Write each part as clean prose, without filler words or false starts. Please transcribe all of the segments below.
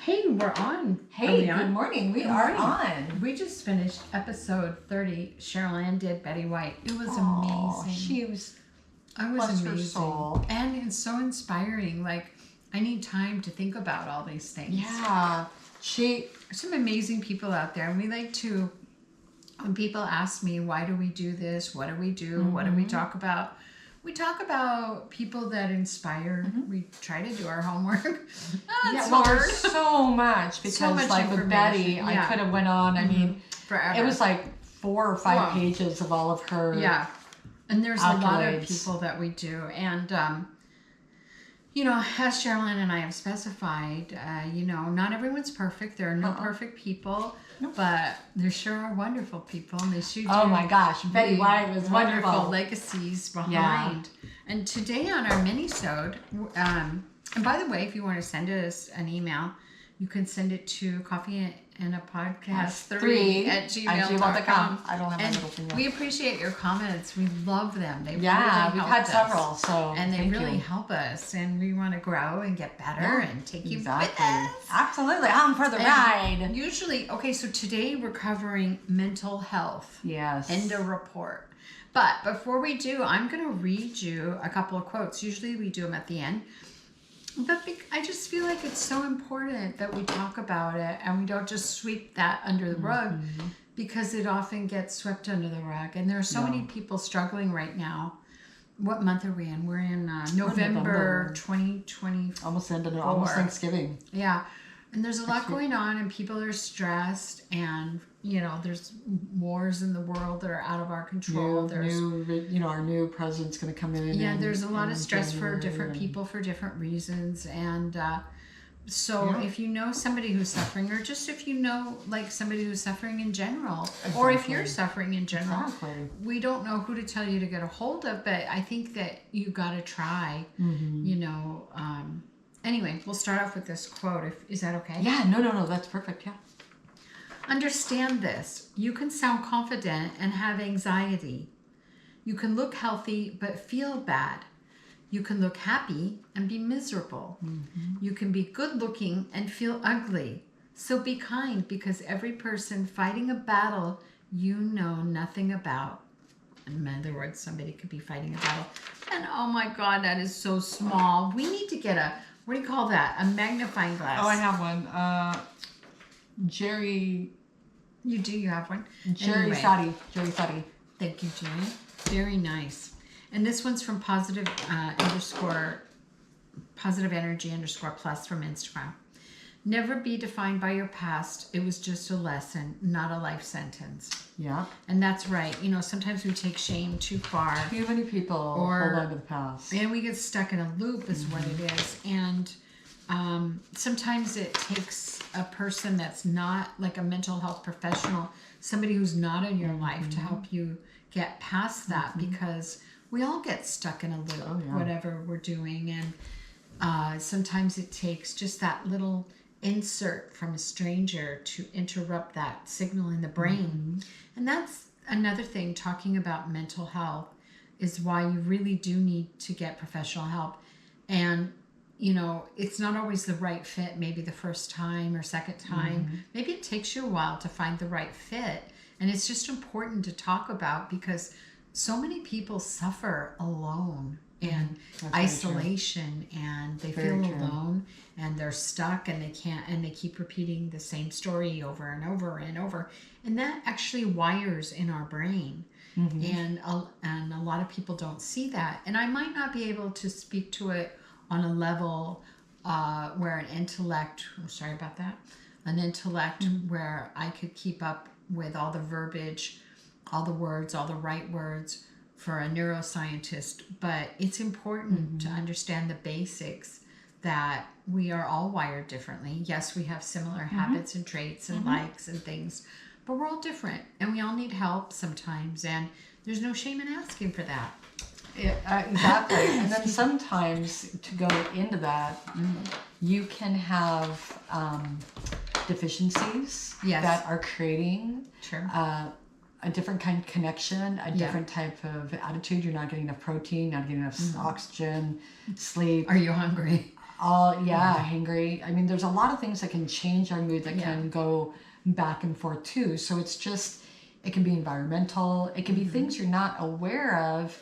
Hey, we're on. Hey, good morning. We are on. We just finished episode 30. Cheryl Ann did Betty White. It was amazing. She was, I was amazing. Her soul. And it's so inspiring. Like, I need time to think about all these things. Yeah. There's some amazing people out there. And we like to, when people ask me, why do we do this? What do we do? What do we talk about? We talk about people that inspire. We try to do our homework. There's so much because so much like with Betty, I could have went on. I mean, forever. It was like 4 or 5 pages of all of her. Yeah, and there's accolades. A lot of people that we do, and you know, as Sherilyn and I have specified, you know, not everyone's perfect. There are no perfect people. But there sure are wonderful people, and they should. Oh my gosh, Betty White was wonderful legacies behind. Yeah. And today on our minisode, and by the way, if you want to send us an email, you can send it to Coffeeandapodcast 3 at gmail.com. I don't have my little finger. We appreciate your comments. We love them. They we've had several, and they really help us. And we want to grow and get better and take you with us. Absolutely, on for the ride. Usually, so today we're covering mental health. Yes. End of report. But before we do, I'm going to read you a couple of quotes. Usually we do them at the end. But I just feel like it's so important that we talk about it and we don't just sweep that under the rug because it often gets swept under the rug. And there are so many people struggling right now. What month are we in? We're in November 2024. Almost Thanksgiving. Yeah. And there's a lot going on and people are stressed and, you know, there's wars in the world that are out of our control. Our new president's going to come in. Yeah, there's a lot of stress for different people for different reasons. And if you know somebody who's suffering, or just if you know like somebody who's suffering in general, or if you're suffering in general, we don't know who to tell you to get a hold of, but I think that you got to try, you know. Anyway, we'll start off with this quote. Is that okay? Yeah, no, that's perfect, yeah. Understand this. You can sound confident and have anxiety. You can look healthy but feel bad. You can look happy and be miserable. You can be good looking and feel ugly. So be kind because every person fighting a battle you know nothing about. In other words, somebody could be fighting a battle. And oh my God, that is so small. We need to get what do you call that? A magnifying glass. Oh, I have one. Jerry. You do? You have one? Jerry Sadi. Thank you, Jerry. Very nice. And this one's from positive energy _ from Instagram. Never be defined by your past. It was just a lesson, not a life sentence. Yeah. And that's right. You know, sometimes we take shame too far. Too many people hold on to the past. And we get stuck in a loop is what it is. And sometimes it takes a person that's not like a mental health professional, somebody who's not in your life to help you get past that because we all get stuck in a loop, whatever we're doing. And sometimes it takes just that little insert from a stranger to interrupt that signal in the brain. And that's another thing, talking about mental health is why you really do need to get professional help. And, you know, it's not always the right fit, maybe the first time or second time. Maybe it takes you a while to find the right fit. And it's just important to talk about because so many people suffer alone and isolation and they feel alone and they're stuck and they can't, and they keep repeating the same story over and over and over, and that actually wires in our brain. And a lot of people don't see that, and I might not be able to speak to it on a level where an intellect where I could keep up with all the verbiage, all the words, all the right words for a neuroscientist, but it's important to understand the basics that we are all wired differently. Yes, we have similar habits and traits and likes and things, but we're all different and we all need help sometimes, and there's no shame in asking for that. Exactly. And then sometimes to go into that, you can have deficiencies that are creating a different kind of connection, a different type of attitude. You're not getting enough protein, not getting enough oxygen, sleep. Are you hungry? hangry. I mean, there's a lot of things that can change our mood that can go back and forth too. So it's just, it can be environmental. It can be things you're not aware of,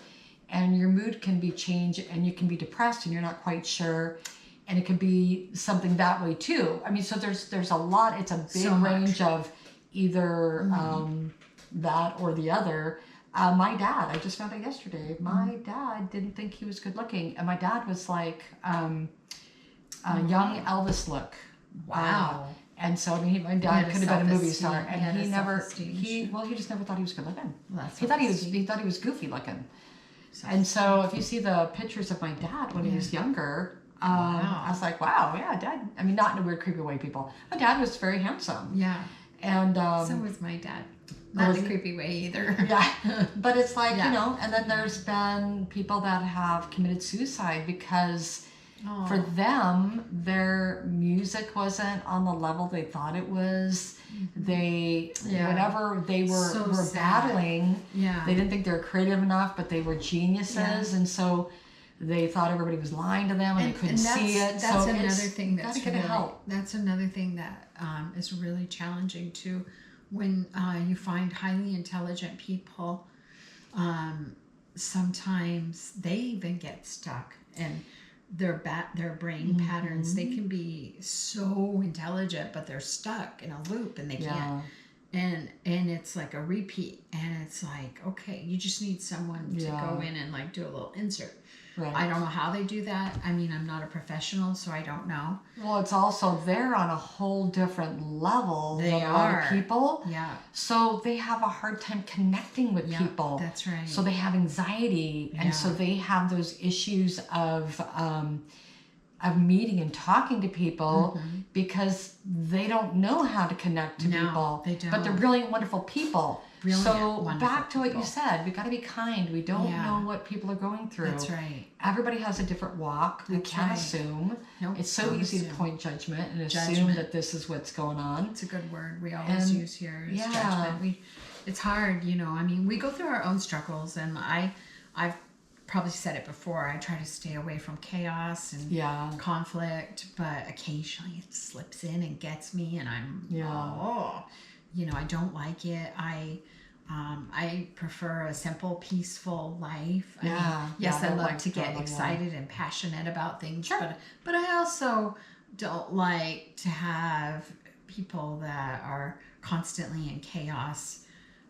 and your mood can be changed, and you can be depressed and you're not quite sure. And it could be something that way too. I mean, so there's a lot. It's a big range of either that or the other. My dad, I just found out yesterday, my dad didn't think he was good looking. And my dad was like young Elvis look. Wow. And so, I mean, my dad could have been a movie star. And he just never thought he was good looking. Well, he thought he was goofy looking. And so if you see the pictures of my dad when he was younger, I was like, wow, yeah, Dad. I mean, not in a weird, creepy way, people. My dad was very handsome. Yeah. And so was my dad. Not in a creepy way either. Yeah. But it's like, you know, and then there's been people that have committed suicide because for them, their music wasn't on the level they thought it was. They, whatever they were battling, they didn't think they were creative enough, but they were geniuses. And so they thought everybody was lying to them, and they couldn't see it. That's so another thing that's gotta get really, help. That's another thing that is really challenging too. When you find highly intelligent people, sometimes they even get stuck in their brain patterns. They can be so intelligent, but they're stuck in a loop, and they can't. And it's like a repeat, and it's like, okay, you just need someone to go in and like do a little insert. Right. I don't know how they do that. I mean, I'm not a professional, so I don't know. Well, it's also, they're on a whole different level than a lot of people. Yeah. So they have a hard time connecting with people. That's right. So they have anxiety, and so they have those issues of meeting and talking to people because they don't know how to connect to people. They don't. But they're brilliant, wonderful people. So back to what you said, we got to be kind. We don't know what people are going through. That's right. Everybody has a different walk. We can't assume. Nope. It's so easy to point judgment and assume that this is what's going on. It's a good word we always use here is judgment. It's hard, you know. I mean, we go through our own struggles, and I've probably said it before. I try to stay away from chaos and conflict, but occasionally it slips in and gets me, and I'm you know, I don't like it. I prefer a simple, peaceful life. I mean, yes, I love to get excited and passionate about things, but I also don't like to have people that are constantly in chaos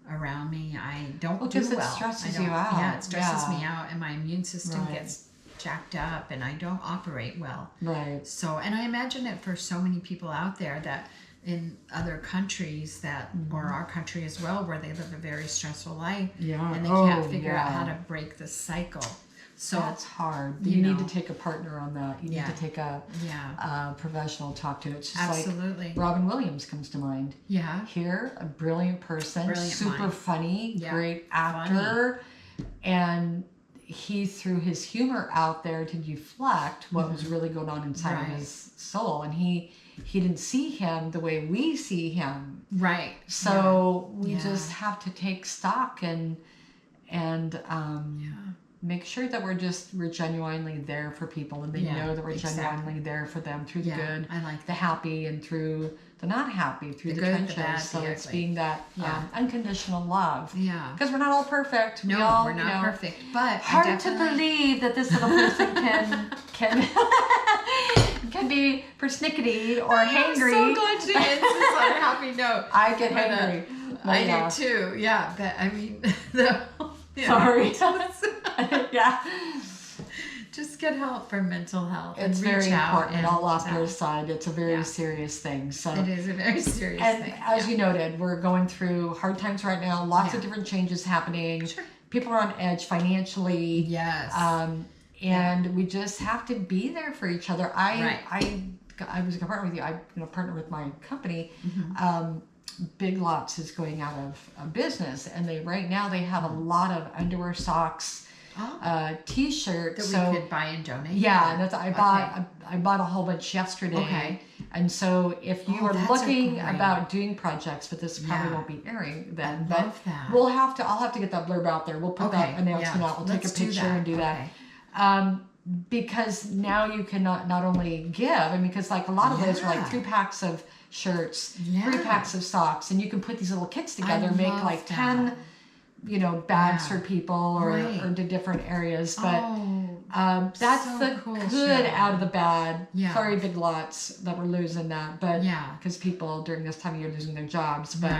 around me. I don't do well. Because it stresses you out. Yeah, it stresses me out, and my immune system gets jacked up, and I don't operate well. Right. So, and I imagine it for so many people out there that in other countries that, or our country as well, where they live a very stressful life, and they can't figure out how to break the cycle. So that's hard. You need to take a partner on that. You need to take a professional to talk to. It's just like Robin Williams comes to mind. Yeah. Here, a brilliant person, super funny, great actor, and he threw his humor out there to deflect what was really going on inside of his soul, and he didn't see him the way we see him. Right. So we just have to take stock and make sure that we're genuinely there for people, and they know that we're genuinely there for them through the good, the happy, and through the not happy, through the trenches. The bad, so it's being that unconditional love. Yeah. Because we're not all perfect. No, we're not perfect. But hard to believe that this little person can be persnickety or hangry. I'm so glad you ended this on a happy note. I get hangry. I do too. Yeah, but I mean, sorry. Yeah. Just get help for mental health. It's very important. And all off their side, it's a very serious thing. So it is a very serious thing. And as you noted, we're going through hard times right now. Lots of different changes happening. Sure. People are on edge financially. Yes. And we just have to be there for each other. I was a partner with you. I partner with my company. Mm-hmm. Big Lots is going out of business, and right now they have a lot of underwear, socks, T-shirts that we could buy and donate. Yeah, and I bought a whole bunch yesterday. Okay. And so if you are looking about doing projects, but this probably won't be airing then, but I'll have to get that blurb out there. We'll put that announcement out. We'll take a picture and do that. because now you can not only give, I mean, because like a lot of those are like 2 packs of shirts, 3 packs of socks, and you can put these little kits together, and make like 10, bags for people or to different areas. But that's so the cool, good Sharon. out of the bad. Yeah. Sorry, Big Lots, that we're losing that, but because people during this time of year losing their jobs. But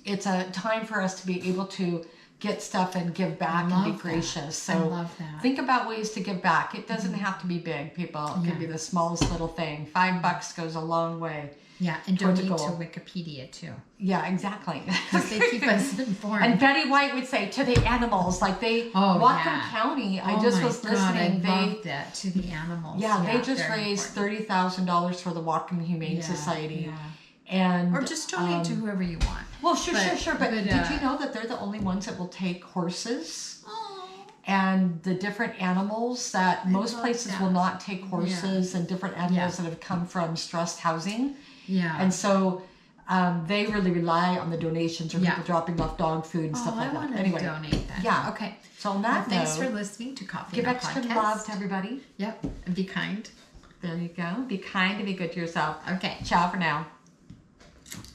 it's a time for us to be able to get stuff and give back and be gracious. So I love that. think about ways to give back. It doesn't have to be big, people. It could be the smallest little thing. $5 goes a long way. Yeah, and donate to Wikipedia too. Yeah, exactly. Because they keep us informed. And Betty White would say to the animals, like Whatcom County, I just was listening. I love that, to the animals. Yeah, they just raised $30,000 for the Whatcom Humane Society. Yeah. And, or just donate to whoever you want. Well, sure. But did you know that they're the only ones that will take horses? And the different animals that most places will not take horses, and different animals that have come from stressed housing. Yeah. And so they really rely on the donations, or people dropping off dog food and stuff like that. Anyway, donate that. Yeah. Okay. So on that note, thanks for listening to Coffee Give and extra Podcast. love to everybody. Yep. And be kind. There you go. Be kind and be good to yourself. Okay. Ciao for now.